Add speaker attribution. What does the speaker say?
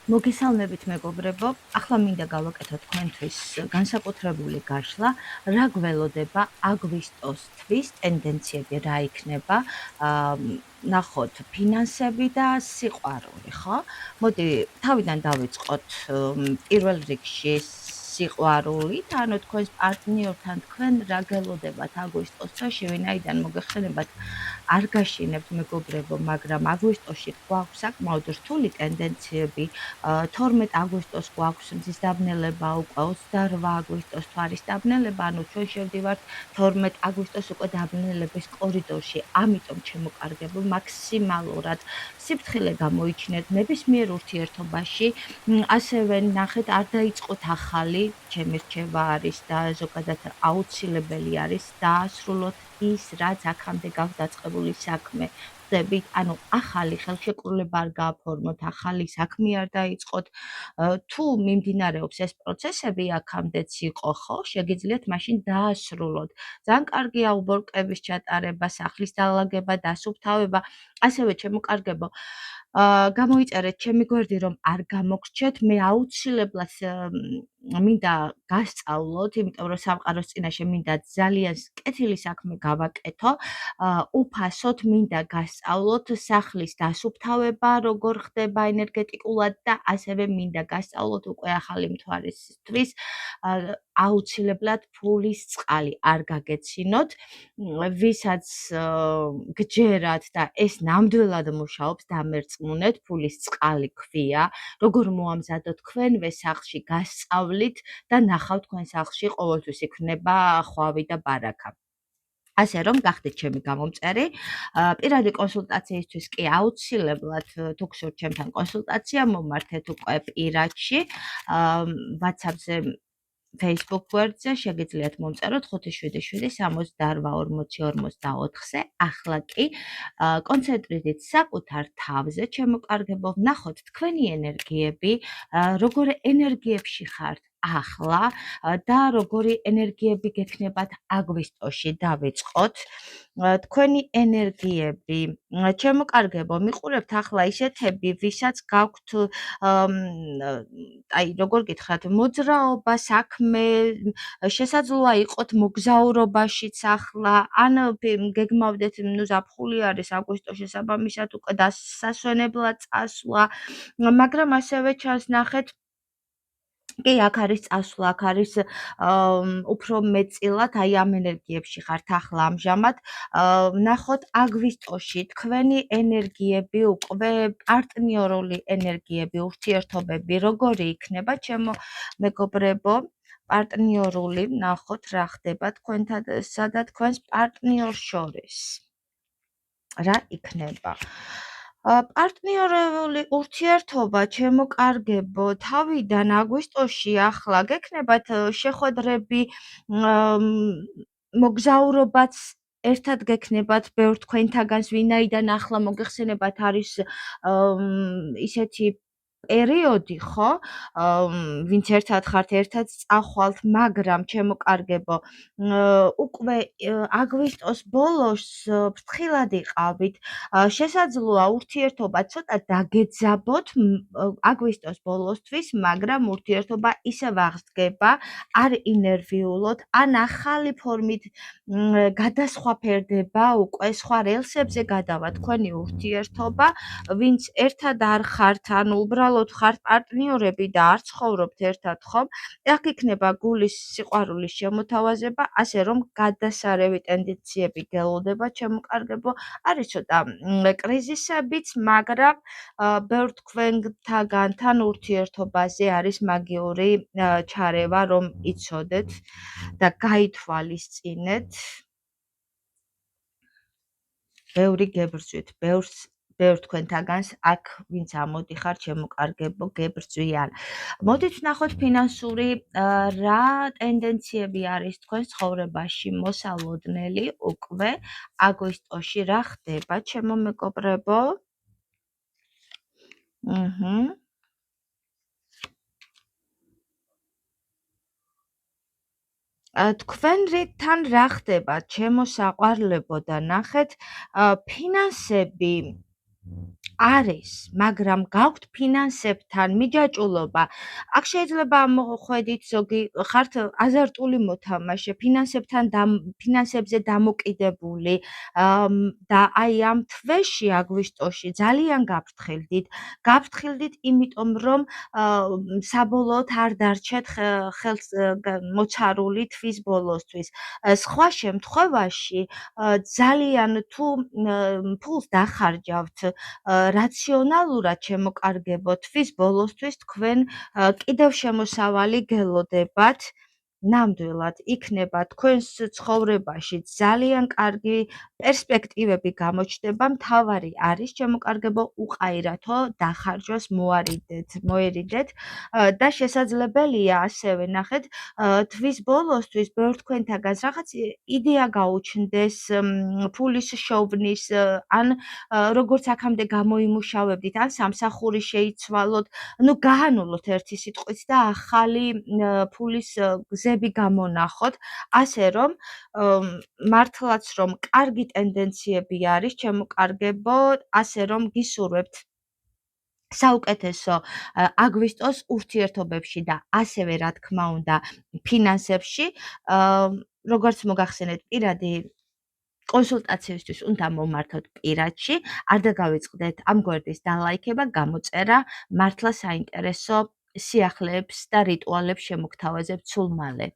Speaker 1: მოგესალმებით მეგობრებო, ახლა მინდა გავაკეთოთ თქვენთვის განსაკუთრებული გაშლა, რა გველოდება აგვისტოს თვის ტენდენციები რა იქნება, ნახოთ ფინანსები და სიყვარული, ხო? მოდი თავიდან დავიწყოთ პირველ რიგში სიყვარულით, ანუ თქვენს პარტნიორთან თქვენ რა გველოდებათ აგვისტოსში, ვინაიდან მოგეხსენებათ არ გაშინებთ მეგობრებო, მაგრამ აგვისტოში გვაქვს საკმაოდ რთული ტენდენციები. 12 აგვისტოს გვაქვს მზის დაბნელება, უკვე 28 აგვისტოს თვარის დაბნელება, ანუ ჩვენ შევდივართ 12 აგვისტოს უკვე დაბნელების კორიდორში. ამიტომ ჩემოკარგებო, მაქსიმალურად სიფრთხილე გამოიჩინეთ ნებისმიერ ურთიერთობაში. ასევე ნახეთ, არ დაიწყოთ ახალი, ჩემი რჩევა არის და ზოგადად აუცილებელი არის დაასრულოთ ის, რაც აქამდე გაქვთ დაწყებული საქმე. ხვდებით, ანუ ახალი ხელშეკრულება არ გააფორმოთ, ახალი საქმე არ დაიწყოთ. თუ მიმდინარეობს ეს პროცესები აქამდეც იყო, ხო, შეგიძლიათ მაშინ დაასრულოთ. ძალიან კარგია უბორკების ჩატარება, სახლის დალაგება, დასუფთავება. ასევე ჩემოკარგებო, გამოიწერეთ ჩემი გვერდი, რომ არ გამოგრჩეთ, მე აუცილებლად მინდა გასწავლოთ, იმიტომ რომ სამყაროს წინაშე მინდა ძალიან კეთილი საქმე გავაკეთო. უფასოდ მინდა გასწავლოთ სახლის დასუფთავება, როგორ ხდება ენერგეტიკულად და ასევე მინდა გასწავლოთ უკვე ახალი მთვარისთვის აუცილებლად ფულის წყალი არ გაგეცინოთ, ვისაც გჯერათ და ეს ნამდვილად მუშაობს, დამერწმუნეთ, ფულის წყალი ქვია, როგორ მოამზადოთ თქვენვე სახლში გასწავლით და ნახავთ თქვენ სახლში ყოველთვის იქნება ხვავი და ბარაკა. ასე რომ გახდეთ ჩემი გამომწერი, პირადი კონსულტაციისთვის კი აუცილებლად თუ გსურთ ჩემთან კონსულტაცია, მომართეთ უკვე პირადში, WhatsApp-ზე, Facebook გვერდზე შეგიძლიათ მომწეროთ 577-68-40-44-ზე. ახლა კი კონცენტრირდით საკუთარ თავზე, ჩემოკარგებო, ვნახოთ თქვენი ენერგიები, როგორ ენერგიებში ხართ ახლა და როგორი ენერგიები გექნებათ აგვისტოში. დავიწყოთ თქვენი ენერგიები. ჩემოკარგებო, მიყურებთ ახლა ისეთები, ვისაც გაქვთ აი როგორ გითხრათ, მოძრაობა, საქმე, შესაძლოა იყოთ მოგზაურობაშიც ახლა, ან გეგმავდეთ, ზაფხული არის აგვისტოს შესაბამისად უკვე დასასვენებლად წასვლა, მაგრამ ასევე ჩანს ნახეთ, კი, აქ არის წასვლა, აქ არის უფრო მეტწილად აი ამ ენერგიებში ხართ ახლა ამჟამად. ვნახოთ აგვისტოში თქვენი ენერგიები უკვე პარტნიორული ენერგიები, ურთიერთობები როგორი იქნება, ჩემო მეგობრებო, პარტნიორული, ვნახოთ რა ხდება თქვენთანსა და თქვენს პარტნიორს შორის. რა იქნება? პარტნიორული ურთიერთობა, ჩემოკარგებო, თავიდან აგვისტოში ახლა გექნებათ შეხვედრები, მოგზაურობაც ერთად გექნებათ ბევრ თქვენთაგანს, ვინაიდან ახლა მოგეხსენებათ არის ისეთი პერიოდი, ხო, ვინც ერთად ხართ, ერთად წახვალთ, მაგრამ ჩემოკარგებო, უკვე აგვისტოს ბოლოს ფრთხილად იყავით, შესაძლოა ურთიერთობა ცოტა დაგეძაბოთ აგვისტოს ბოლოსთვის, მაგრამ ურთიერთობა ისევ აღსდგება, არ ინერვიულოთ, ან ახალი ფორმით გადასხვაფერდება, უკვე სხვა რელსებზე გადავა თქვენი ურთიერთობა, ვინც ერთად არ ხართ, ანუ უბრალოდ ხართ პარტნიორები და არ ცხოვრობთ ერთად, ხომ? აქ იქნება გულის სიყვარულის შემოთავაზება, ასე რომ გადასარევი ტენდენციები გელოდება, ჩემოკარგებო, არის ცოტა კრიზისებიც, მაგრამ ბევრ თქვენთაგანთან ურთიერთობაზე არის მაგიური ჩარევა, რომ იცოდეთ და გაითვალისწინეთ. ბევრი გებრძვით, ბევრ თქვენთაგანს აქ ვინც ამოდიხარ, ჩემოკარგებო, გებრძვიან. მოდით ვნახოთ ფინანსური რა ტენდენციები არის თქვენს ცხოვრებაში მოსალოდნელი უკვე აგვისტოში, რა ხდება, ჩემო მეგობრებო? თქვენთან რა ხდება, ჩემო საყვარლებო და ნახეთ, ფინანსები არის, მაგრამ გაქვთ ფინანსებთან მიჯაჭვულობა. აქ შეიძლება მოხვედით ზოგი ხართ აზარტული მოთამაშე, ფინანსებზე დამოკიდებული და აი ამ თვეში აგვისტოში ძალიან გაფრთხილდით იმიტომ რომ საბოლოოდ არ დარჩეთ ხელს მოცარული თვის ბოლოსთვის. სხვა შემთხვევაში ძალიან თუ ფულს დახარჯავთ რაციონალურად შემოკარგებოთ თვის ბოლოსთვის თქვენ კიდევ შემოსავალი გელოდებათ ნამდვილად იქნება თქვენს ცხოვრებაში ძალიან კარგი პერსპექტივები გამოჩნდება მთავარი არის შემოკარგებო უყაირათო დახარჯვას მოერიდეთ და შესაძლებელია ასევე ნახეთ თვის ბოლოსთვის ბევრ თქვენთაგანს რაღაც იდეა გაუჩნდეს ფულის შოვნის ან როგორც აქამდე გამოიმუშავებდით, ან სამსახური შეიცვალოთ, ну გაანულოთ ერთი სიტყვით და ახალი ფულის გზები გამონახოთ, ასე რომ მართლაც რომ კარგი ტენდენციები არის ჩემოკარგებო, ასე რომ გისურვებთ საუკეთესო აგვისტოს ურთიერთობებში და ასევე რა თქმა უნდა ფინანსებში, როგორც მოგახსენეთ პირადი კონსულტაციისთვის უნდა მომართოთ პირადში, არ დაგავიწყდეთ ამ გვერდის დალაიქება, გამოწერა, მართლა საინტერესო სიახლეებს და რიტუალებს შემოგთავაზებთ სულ მალე.